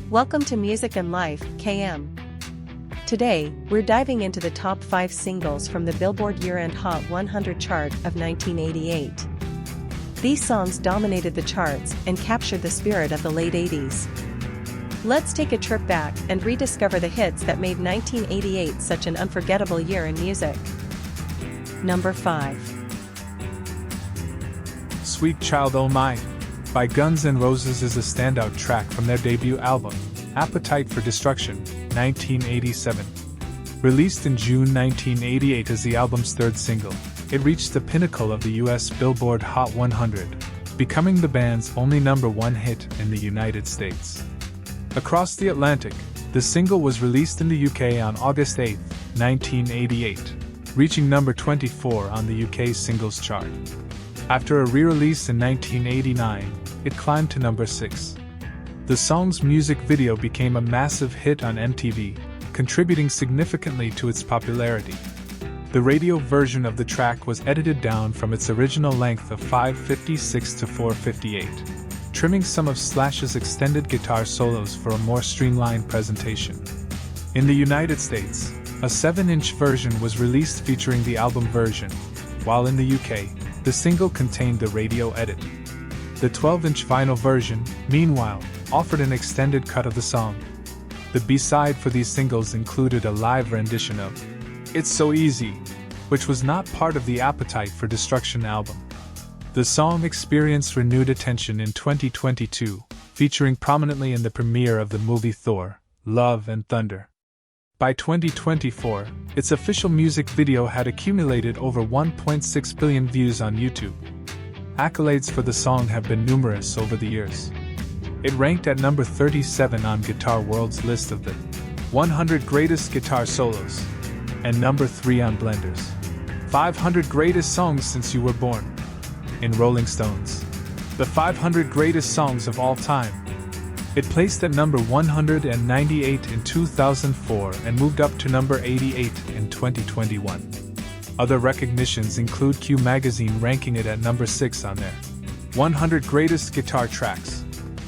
Welcome to Music and Life, KM. Today, we're diving into the top 5 singles from the Billboard Year-End Hot 100 chart of 1988. These songs dominated the charts and captured the spirit of the late 80s. Let's take a trip back and rediscover the hits that made 1988 such an unforgettable year in music. Number 5. Sweet Child O' Mine by Guns N' Roses is a standout track from their debut album, Appetite for Destruction, 1987. Released in June 1988 as the album's third single, it reached the pinnacle of the US Billboard Hot 100, becoming the band's only #1 hit in the United States. Across the Atlantic, the single was released in the UK on August 8, 1988, reaching number 24 on the UK singles chart. After a re-release in 1989, it climbed to number 6. The song's music video became a massive hit on MTV, contributing significantly to its popularity. The radio version of the track was edited down from its original length of 5:56 to 4:58, trimming some of Slash's extended guitar solos for a more streamlined presentation. In the United States, a 7-inch version was released featuring the album version, while in the UK, the single contained the radio edit. The 12-inch vinyl version, meanwhile, offered an extended cut of the song. The B-side for these singles included a live rendition of It's So Easy, which was not part of the Appetite for Destruction album. The song experienced renewed attention in 2022, featuring prominently in the premiere of the movie Thor: Love and Thunder. By 2024, its official music video had accumulated over 1.6 billion views on YouTube. Accolades for the song have been numerous over the years. It ranked at number 37 on Guitar World's list of the 100 Greatest Guitar Solos, and number 3 on Blender's 500 Greatest Songs Since You Were Born. In Rolling Stone's The 500 Greatest Songs of All Time, it placed at number 198 in 2004 and moved up to number 88 in 2021. Other recognitions include Q Magazine ranking it at number 6 on their 100 Greatest Guitar Tracks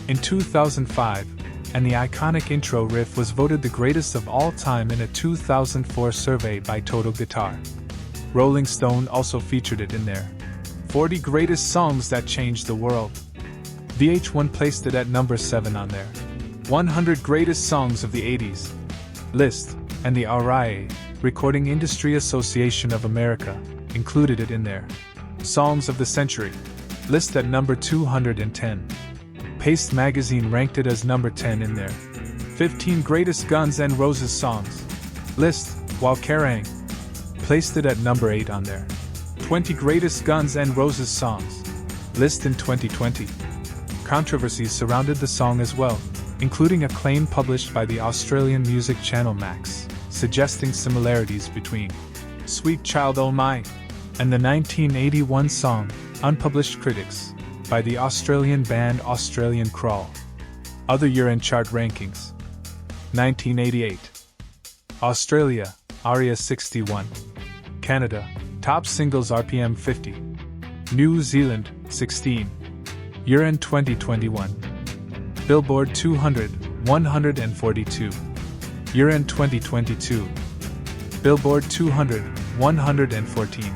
in 2005, and the iconic intro riff was voted the greatest of all time in a 2004 survey by Total Guitar. Rolling Stone also featured it in their 40 Greatest Songs That Changed the World. VH1 placed it at number 7 on their 100 Greatest Songs of the 80s list, and the RIA, Recording Industry Association of America, included it in their Songs of the Century list at number 210. Paste Magazine ranked it as number 10 in their 15 Greatest Guns N' Roses Songs list, while Kerrang! Placed it at number 8 on their 20 Greatest Guns N' Roses Songs list in 2020. Controversies surrounded the song as well, including a claim published by the Australian music channel Max, suggesting similarities between Sweet Child O' Mine and the 1981 song Unpublished Critics by the Australian band Australian Crawl. Other year-end chart rankings: 1988. Australia, ARIA 61. Canada, Top Singles RPM 50. New Zealand, 16. Year-end 2021. Billboard 200, 142. Year-end 2022. Billboard 200, 114.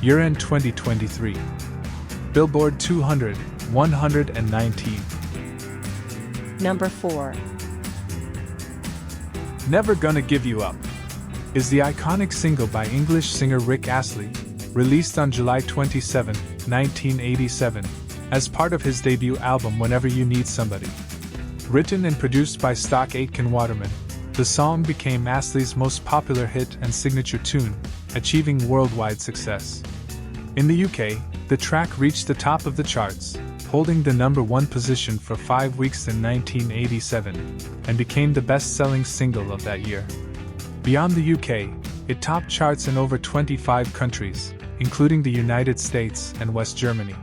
Year-end 2023. Billboard 200, 119. Number 4. Never Gonna Give You Up is the iconic single by English singer Rick Astley, released on July 27, 1987, as part of his debut album Whenever You Need Somebody. Written and produced by Stock Aitken Waterman, the song became Astley's most popular hit and signature tune, achieving worldwide success. In the UK, the track reached the top of the charts, holding the number 1 position for 5 weeks in 1987, and became the best-selling single of that year. Beyond the UK, it topped charts in over 25 countries, including the United States and West Germany.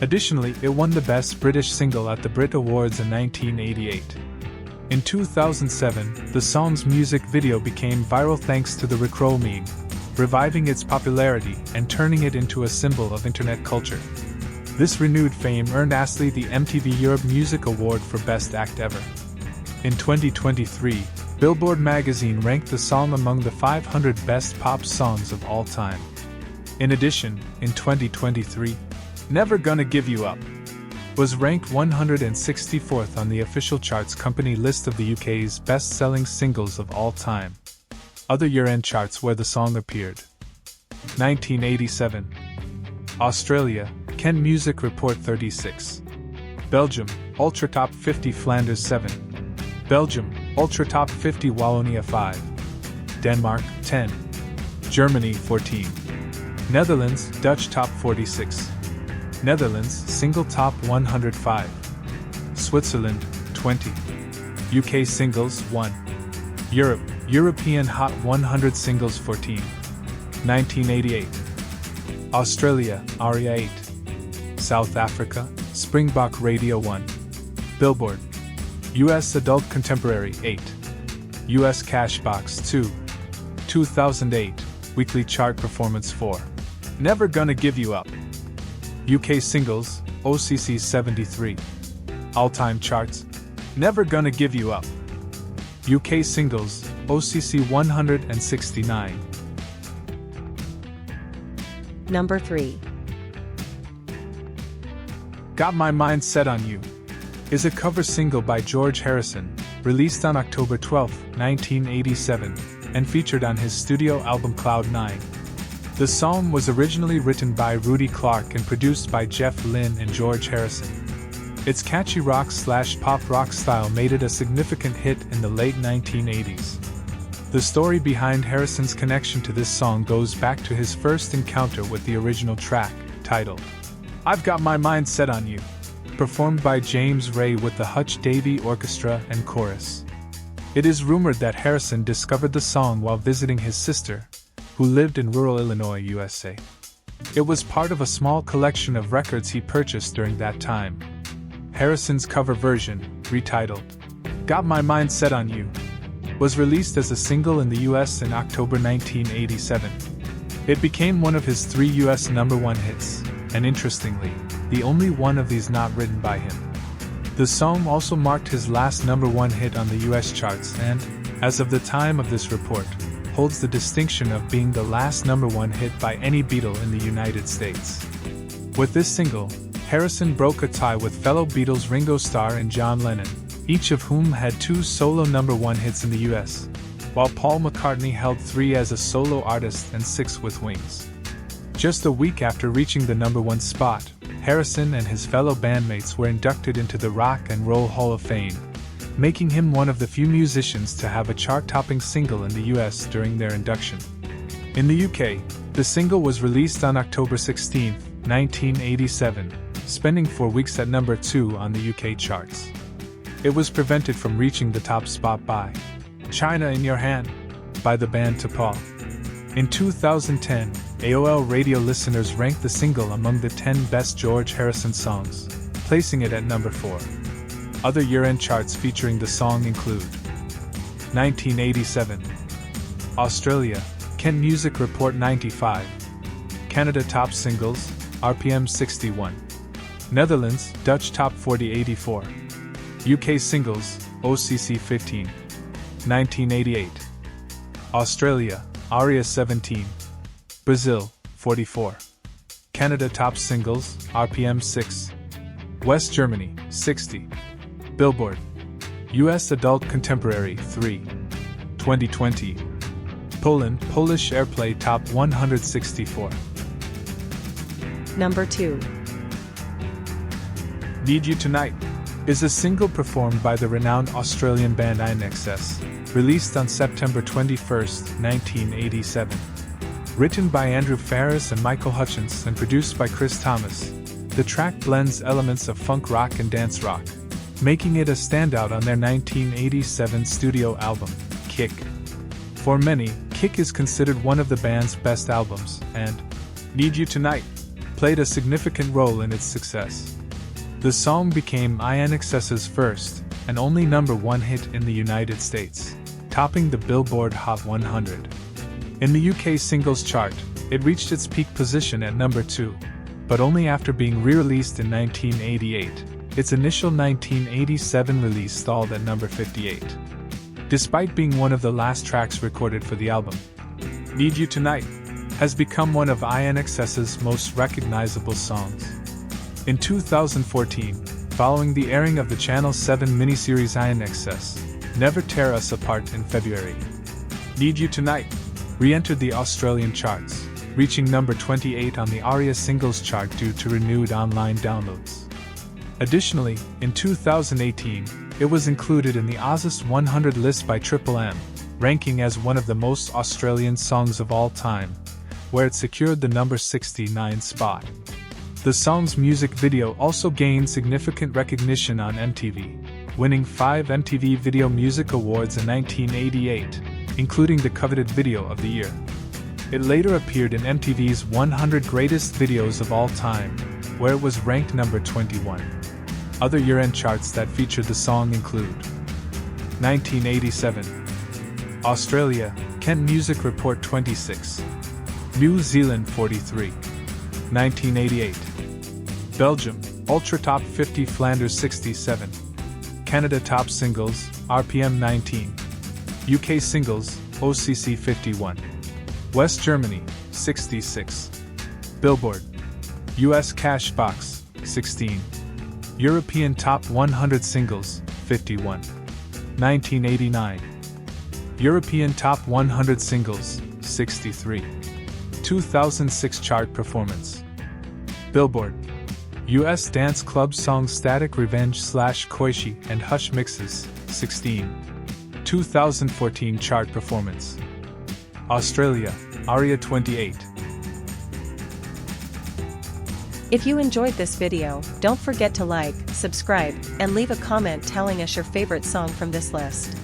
Additionally, it won the Best British Single at the Brit Awards in 1988. In 2007, the song's music video became viral thanks to the Recount meme, reviving its popularity and turning it into a symbol of internet culture. This renewed fame earned Astley the MTV Europe Music Award for Best Act Ever. In 2023, Billboard magazine ranked the song among the 500 best pop songs of all time. In addition, in 2023, Never Gonna Give You Up was ranked 164th on the official charts company list of the UK's best-selling singles of all time. Other year-end charts where the song appeared. 1987. Australia, Ken Music Report 36. Belgium, Ultra Top 50 Flanders 7. Belgium, Ultra Top 50 Wallonia 5. Denmark, 10. Germany, 14. Netherlands, Dutch Top 46. Netherlands, Single Top 105. Switzerland, 20. UK Singles, 1. Europe, European Hot 100 Singles 14. 1988. Australia, ARIA 8. South Africa, Springbok Radio 1. Billboard. US Adult Contemporary 8. US Cashbox 2. 2008, Weekly Chart Performance 4. Never Gonna Give You Up. UK Singles, OCC 73. All-Time Charts, Never Gonna Give You Up. UK Singles, OCC 169. Number 3. Got My Mind Set on You is a cover single by George Harrison, released on October 12, 1987, and featured on his studio album Cloud 9. The song was originally written by Rudy Clark and produced by Jeff Lynne and George Harrison. Its catchy rock/pop rock style made it a significant hit in the late 1980s. The story behind Harrison's connection to this song goes back to his first encounter with the original track, titled I've Got My Mind Set on You, performed by James Ray with the Hutch Davey Orchestra and Chorus. It is rumored that Harrison discovered the song while visiting his sister, who lived in rural Illinois, USA. It was part of a small collection of records he purchased during that time. Harrison's cover version, retitled Got My Mind Set on You, was released as a single in the US in October 1987. It became one of his 3 US #1 hits, and interestingly, the only one of these not written by him. The song also marked his last #1 hit on the US charts and, as of the time of this report, holds the distinction of being the last #1 hit by any Beatle in the United States. With this single, Harrison broke a tie with fellow Beatles Ringo Starr and John Lennon, each of whom had 2 solo #1 hits in the US, while Paul McCartney held 3 as a solo artist and 6 with Wings. Just a week after reaching the #1 spot, Harrison and his fellow bandmates were inducted into the Rock and Roll Hall of Fame, making him one of the few musicians to have a chart-topping single in the US during their induction. In the UK, the single was released on October 16, 1987, spending 4 weeks at number 2 on the UK charts. It was prevented from reaching the top spot by China in Your Hand by the band T'Pau. In 2010, AOL radio listeners ranked the single among the 10 best George Harrison songs, placing it at number 4. Other year-end charts featuring the song include 1987, Australia, Ken Music Report 95, Canada Top Singles, RPM 61, Netherlands, Dutch Top 40 84, UK Singles, OCC 15, 1988, Australia, ARIA 17, Brazil, 44, Canada Top Singles, RPM 6, West Germany, 60, Billboard, US Adult Contemporary 3, 2020, Poland, Polish Airplay Top 164. Number 2. Need You Tonight is a single performed by the renowned Australian band INXS, released on September 21, 1987. Written by Andrew Farris and Michael Hutchence and produced by Chris Thomas, the track blends elements of funk rock and dance rock, making it a standout on their 1987 studio album, Kick. For many, Kick is considered one of the band's best albums, and Need You Tonight played a significant role in its success. The song became INXS's first and only #1 hit in the United States, topping the Billboard Hot 100. In the UK singles chart, it reached its peak position at number 2, but only after being re-released in 1988. its initial 1987 release stalled at number 58. Despite being one of the last tracks recorded for the album, Need You Tonight has become one of INXS's most recognizable songs. In 2014, following the airing of the Channel 7 miniseries INXS, Never Tear Us Apart in February, Need You Tonight re-entered the Australian charts, reaching number 28 on the ARIA singles chart due to renewed online downloads. Additionally, in 2018, it was included in the Aussies 100 list by Triple M, ranking as one of the most Australian songs of all time, where it secured the number 69 spot. The song's music video also gained significant recognition on MTV, winning 5 MTV Video Music Awards in 1988, including the coveted Video of the Year. It later appeared in MTV's 100 Greatest Videos of All Time, where it was ranked number 21. Other year-end charts that featured the song include 1987, Australia, Kent Music Report 26, New Zealand 43, 1988, Belgium, Ultra Top 50 Flanders 67, Canada Top Singles, RPM 19, UK Singles, OCC 51, West Germany, 66, Billboard, US Cash Box, 16, European Top 100 Singles, 51, 1989, European Top 100 Singles, 63, 2006 chart performance. Billboard, US Dance Club Songs Static Revenge / Koishi and Hush Mixes, 16, 2014 chart performance. Australia, ARIA 28. If you enjoyed this video, don't forget to like, subscribe, and leave a comment telling us your favorite song from this list.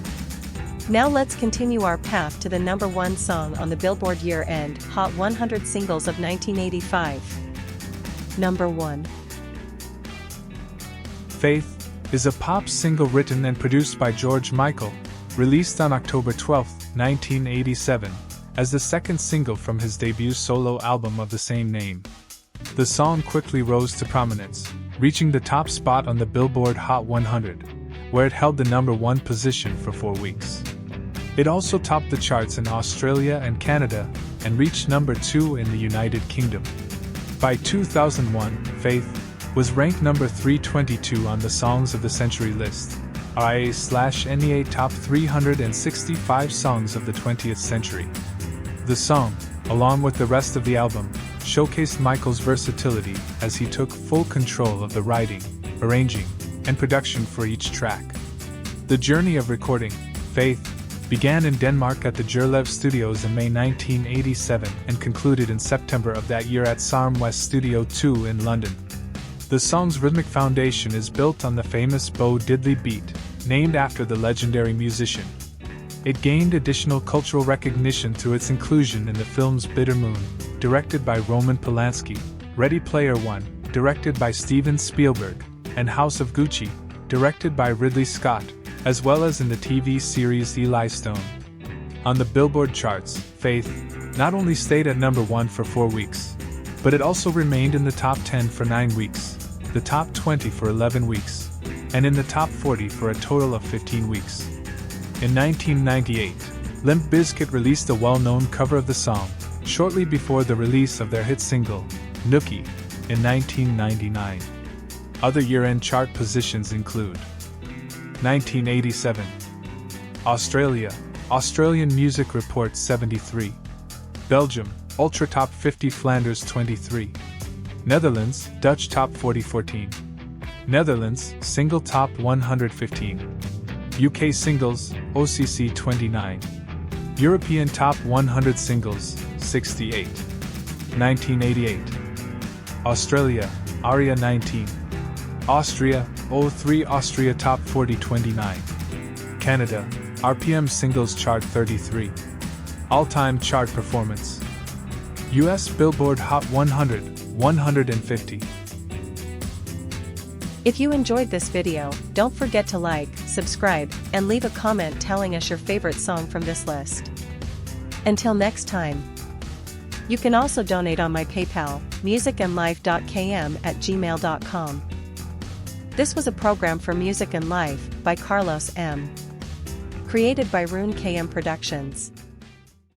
Now let's continue our path to the number 1 song on the Billboard Year-End Hot 100 Singles of 1985. Number 1. Faith is a pop single written and produced by George Michael, released on October 12, 1987, as the second single from his debut solo album of the same name. The song quickly rose to prominence, reaching the top spot on the Billboard Hot 100, where it held the number 1 position for 4 weeks. It also topped the charts in Australia and Canada, and reached number 2 in the United Kingdom. By 2001, Faith was ranked number 322 on the Songs of the Century list, RIA/NEA Top 365 Songs of the 20th Century. The song, along with the rest of the album, showcased Michael's versatility as he took full control of the writing, arranging, and production for each track. The journey of recording Faith began in Denmark at the Gerlev Studios in May 1987 and concluded in September of that year at Sarm West Studio 2 in London. The song's rhythmic foundation is built on the famous Bo Diddley beat, named after the legendary musician. It gained additional cultural recognition through its inclusion in the films Bitter Moon, directed by Roman Polanski, Ready Player One, directed by Steven Spielberg, and House of Gucci, directed by Ridley Scott, as well as in the TV series Eli Stone. On the Billboard charts, Faith not only stayed at number 1 for 4 weeks, but it also remained in the top 10 for 9 weeks, the top 20 for 11 weeks, and in the top 40 for a total of 15 weeks. In 1998, Limp Bizkit released a well-known cover of the song, shortly before the release of their hit single, Nookie, in 1999. Other year-end chart positions include 1987, Australia, Australian Music Report 73, Belgium, Ultra Top 50 Flanders 23, Netherlands, Dutch Top 40 14, Netherlands, Single Top 115, UK Singles, OCC 29, European Top 100 Singles, 68, 1988, Australia, ARIA 19, Austria, 03 Austria Top 40 29, Canada, RPM Singles Chart 33, All-Time Chart Performance, US Billboard Hot 100, 150. If you enjoyed this video, don't forget to like, subscribe, and leave a comment telling us your favorite song from this list. Until next time. You can also donate on my PayPal, musicandlife.km@gmail.com. This was a program for Music and Life by Carlos M. Created by Rune KM Productions.